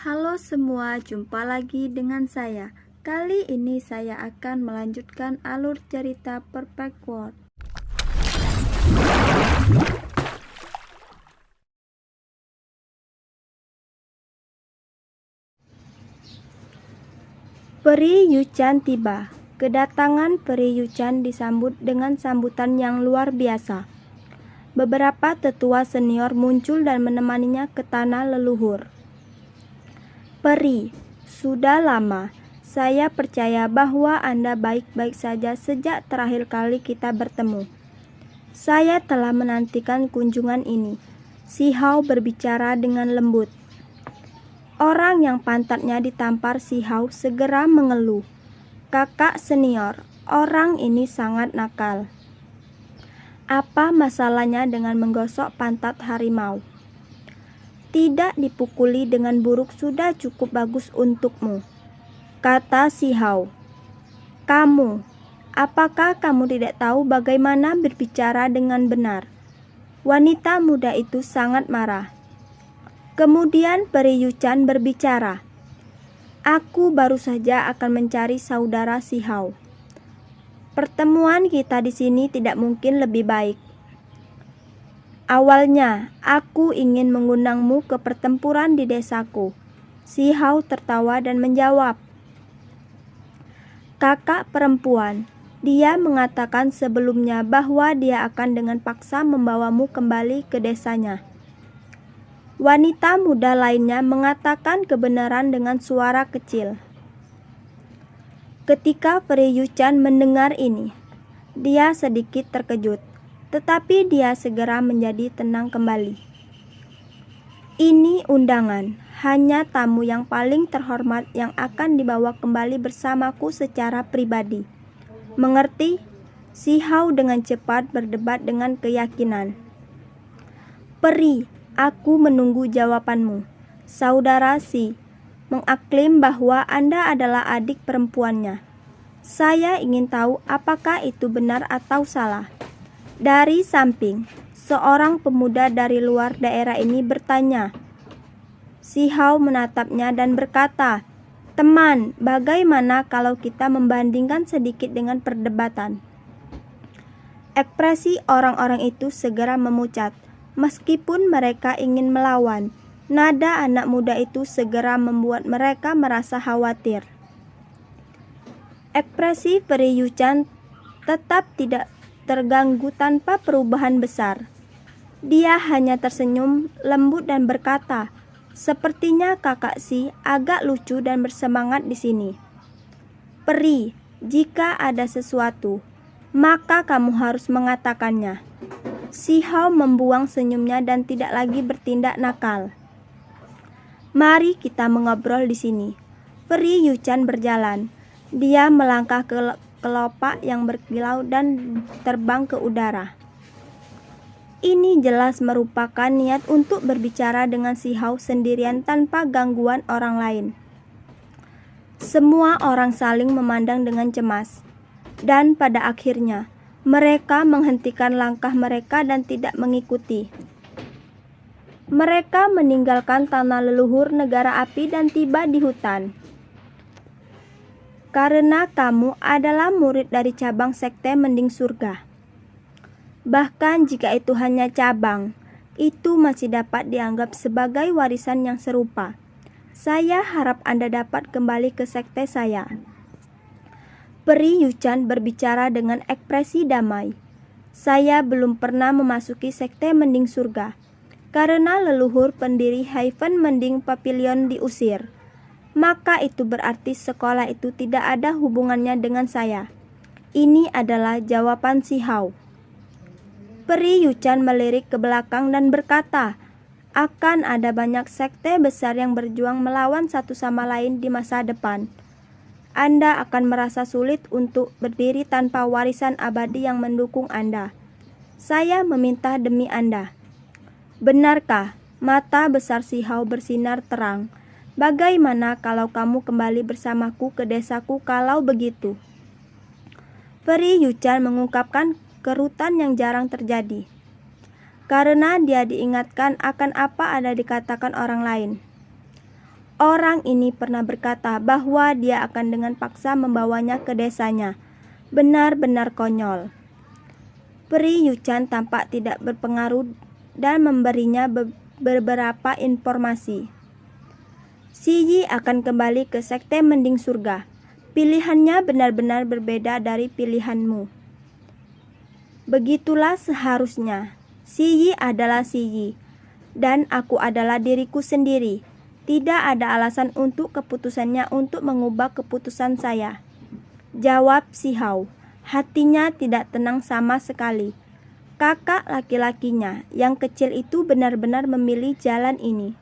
Halo semua, jumpa lagi dengan saya. Kali ini saya akan melanjutkan alur cerita Perfect World. Peri Yuchan tiba. Kedatangan Peri Yuchan disambut dengan sambutan yang luar biasa. Beberapa tetua senior muncul dan menemaninya ke tanah leluhur. Peri, sudah lama. Saya percaya bahwa Anda baik-baik saja sejak terakhir kali kita bertemu. Saya telah menantikan kunjungan ini. Si Hao berbicara dengan lembut. Orang yang pantatnya ditampar si Hao segera mengeluh. Kakak senior, orang ini sangat nakal. Apa masalahnya dengan menggosok pantat harimau? Tidak dipukuli dengan buruk sudah cukup bagus untukmu, kata si Hao. Apakah kamu tidak tahu bagaimana berbicara dengan benar? Wanita muda itu sangat marah. Kemudian Peri Yuchan berbicara. Aku baru saja akan mencari saudara si Hao. Pertemuan kita di sini tidak mungkin lebih baik. Awalnya, aku ingin mengundangmu ke pertempuran di desaku. Si Hao tertawa dan menjawab. Kakak perempuan, dia mengatakan sebelumnya bahwa dia akan dengan paksa membawamu kembali ke desanya. Wanita muda lainnya mengatakan kebenaran dengan suara kecil. Ketika Peri Yuchan mendengar ini, dia sedikit terkejut, tetapi dia segera menjadi tenang kembali. Ini undangan, hanya tamu yang paling terhormat yang akan dibawa kembali bersamaku secara pribadi. Mengerti? Si Hao dengan cepat berdebat dengan keyakinan. Peri, aku menunggu jawabanmu. Saudara Si mengaklaim bahwa Anda adalah adik perempuannya. Saya ingin tahu apakah itu benar atau salah. Dari samping, seorang pemuda dari luar daerah ini bertanya. Si Hao menatapnya dan berkata, Teman, bagaimana kalau kita membandingkan sedikit dengan perdebatan? Ekspresi orang-orang itu segera memucat. Meskipun mereka ingin melawan, nada anak muda itu segera membuat mereka merasa khawatir. Ekspresi Peri Yuchan tetap tidak terganggu tanpa perubahan besar. Dia hanya tersenyum lembut dan berkata, Sepertinya kakak Si agak lucu dan bersemangat di sini. Peri, jika ada sesuatu, maka kamu harus mengatakannya. Si Hao membuang senyumnya dan tidak lagi bertindak nakal. Mari kita mengobrol di sini. Peri Yuchan berjalan. Dia melangkah ke kelopak yang berkilau dan terbang ke udara. Ini jelas merupakan niat untuk berbicara dengan si Hao sendirian tanpa gangguan orang lain. Semua orang saling memandang dengan cemas. Dan pada akhirnya, mereka menghentikan langkah mereka dan tidak mengikuti. Mereka meninggalkan tanah leluhur negara api dan tiba di hutan. Karena kamu adalah murid dari cabang sekte Mending Surga. Bahkan jika itu hanya cabang, itu masih dapat dianggap sebagai warisan yang serupa. Saya harap Anda dapat kembali ke sekte saya. Peri Yuchan berbicara dengan ekspresi damai. Saya belum pernah memasuki sekte Mending Surga, karena leluhur pendiri Haven Mending Pavilion diusir. Maka itu berarti sekolah itu tidak ada hubungannya dengan saya. Ini adalah jawaban si Hao. Peri Yuchan melirik ke belakang dan berkata, akan ada banyak sekte besar yang berjuang melawan satu sama lain di masa depan. Anda akan merasa sulit untuk berdiri tanpa warisan abadi yang mendukung Anda. Saya meminta demi Anda. Benarkah? Mata besar si Hao bersinar terang. Bagaimana kalau kamu kembali bersamaku ke desaku kalau begitu? Peri Yuchan mengungkapkan kerutan yang jarang terjadi. Karena dia diingatkan akan apa ada dikatakan orang lain. Orang ini pernah berkata bahwa dia akan dengan paksa membawanya ke desanya. Benar-benar konyol. Peri Yuchan tampak tidak berpengaruh dan memberinya beberapa informasi. Si Yi akan kembali ke Sekte Mending Surga. Pilihannya benar-benar berbeda dari pilihanmu. Begitulah seharusnya. Si Yi adalah Si Yi, dan aku adalah diriku sendiri. Tidak ada alasan untuk keputusannya untuk mengubah keputusan saya. Jawab Si Hao. Hatinya tidak tenang sama sekali. Kakak laki-lakinya yang kecil itu benar-benar memilih jalan ini.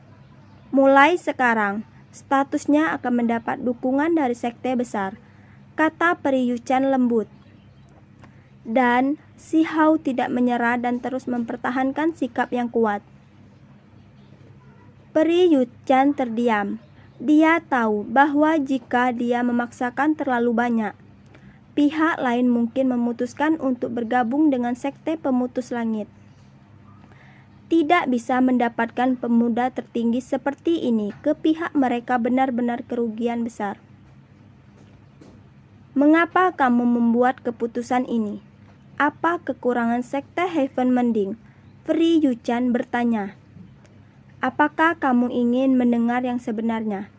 Mulai sekarang, statusnya akan mendapat dukungan dari sekte besar, kata Peri Yuchan lembut. Dan Si Hao tidak menyerah dan terus mempertahankan sikap yang kuat. Peri Yuchan terdiam. Dia tahu bahwa jika dia memaksakan terlalu banyak, pihak lain mungkin memutuskan untuk bergabung dengan sekte pemutus langit. Tidak bisa mendapatkan pemuda tertinggi seperti ini ke pihak mereka benar-benar kerugian besar. Mengapa kamu membuat keputusan ini? Apa kekurangan sekte Heaven Mending? Peri Yuchan bertanya. Apakah kamu ingin mendengar yang sebenarnya?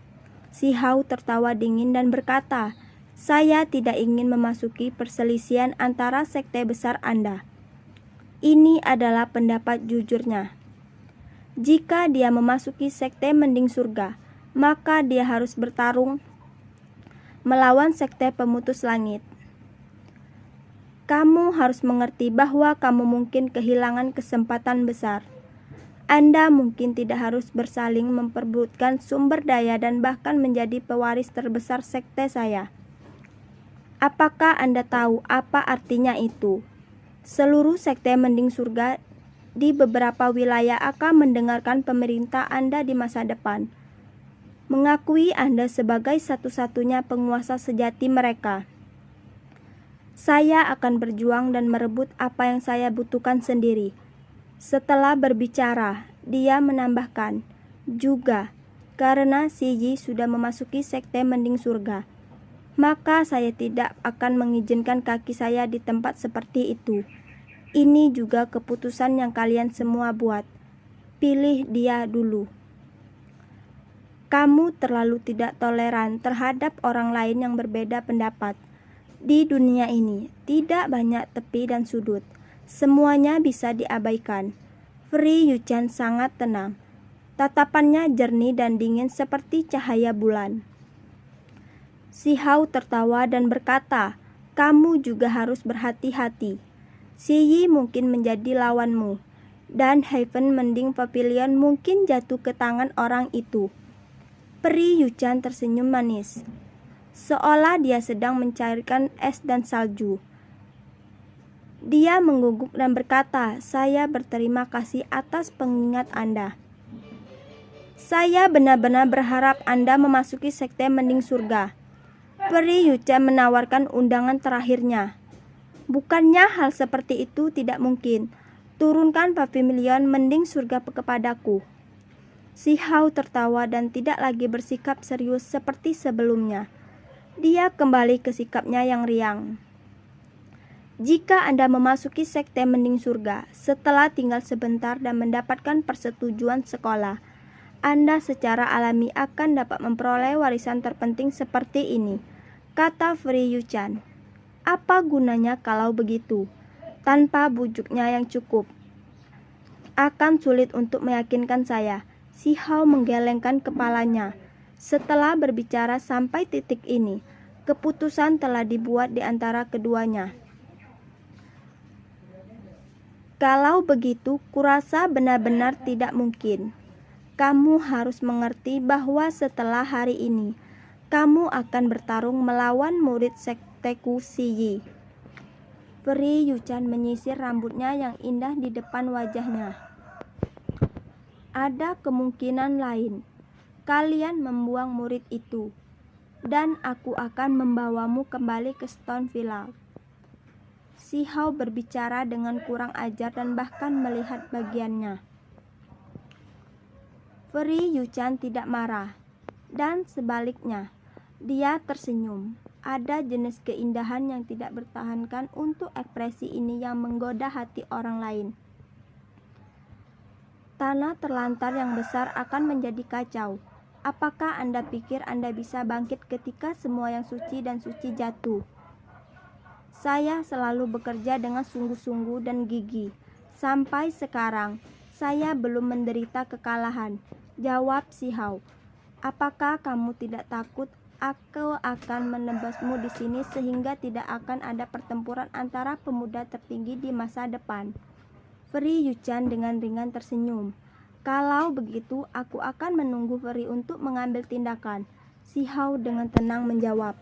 Si Hao tertawa dingin dan berkata, saya tidak ingin memasuki perselisihan antara sekte besar Anda. Ini adalah pendapat jujurnya. Jika dia memasuki sekte Mending Surga, maka dia harus bertarung melawan sekte pemutus langit. Kamu harus mengerti bahwa kamu mungkin kehilangan kesempatan besar. Anda mungkin tidak harus bersaling memperebutkan sumber daya dan bahkan menjadi pewaris terbesar sekte saya. Apakah Anda tahu apa artinya itu? Seluruh sekte Mending Surga di beberapa wilayah akan mendengarkan pemerintah Anda di masa depan, mengakui Anda sebagai satu-satunya penguasa sejati mereka. Saya akan berjuang dan merebut apa yang saya butuhkan sendiri. Setelah berbicara, dia menambahkan, juga karena Si Yi sudah memasuki sekte Mending Surga, maka saya tidak akan mengizinkan kaki saya di tempat seperti itu. Ini juga keputusan yang kalian semua buat. Pilih dia dulu. Kamu terlalu tidak toleran terhadap orang lain yang berbeda pendapat. Di dunia ini, tidak banyak tepi dan sudut. Semuanya bisa diabaikan. Peri Yuchan sangat tenang. Tatapannya jernih dan dingin seperti cahaya bulan. Si Hao tertawa dan berkata, kamu juga harus berhati-hati. Si Yi mungkin menjadi lawanmu, dan Heaven Mending Pavilion mungkin jatuh ke tangan orang itu. Peri Yuchan tersenyum manis, seolah dia sedang mencairkan es dan salju. Dia mengguguk dan berkata, saya berterima kasih atas pengingat Anda. Saya benar-benar berharap Anda memasuki sekte Mending Surga. Peri Yuchan menawarkan undangan terakhirnya. Bukannya hal seperti itu tidak mungkin. Turunkan pavilion Mending Surga kepadaku. Si Hao tertawa dan tidak lagi bersikap serius seperti sebelumnya. Dia kembali ke sikapnya yang riang. Jika Anda memasuki sekte Mending Surga setelah tinggal sebentar dan mendapatkan persetujuan sekolah, Anda secara alami akan dapat memperoleh warisan terpenting seperti ini, kata Peri Yuchan. Apa gunanya kalau begitu? Tanpa bujuknya yang cukup, akan sulit untuk meyakinkan saya. Si Hao menggelengkan kepalanya. Setelah berbicara sampai titik ini, keputusan telah dibuat di antara keduanya. Kalau begitu, kurasa benar-benar tidak mungkin. Kamu harus mengerti bahwa setelah hari ini, kamu akan bertarung melawan murid sekteku Si Yi. Peri Yuchan menyisir rambutnya yang indah di depan wajahnya. Ada kemungkinan lain. Kalian membuang murid itu, dan aku akan membawamu kembali ke Stone Villa. Si Hao berbicara dengan kurang ajar dan bahkan melihat bagiannya. Peri Yuchan tidak marah. Dan sebaliknya, dia tersenyum. Ada jenis keindahan yang tidak bertahankan untuk ekspresi ini yang menggoda hati orang lain. Tanah terlantar yang besar akan menjadi kacau. Apakah Anda pikir Anda bisa bangkit ketika semua yang suci dan suci jatuh? Saya selalu bekerja dengan sungguh-sungguh dan gigih. Sampai sekarang, saya belum menderita kekalahan. Jawab si Hao. Apakah kamu tidak takut aku akan menebasmu di sini sehingga tidak akan ada pertempuran antara pemuda tertinggi di masa depan? Feri Yuchan dengan ringan tersenyum. Kalau begitu, aku akan menunggu Feri untuk mengambil tindakan. Si Hao dengan tenang menjawab.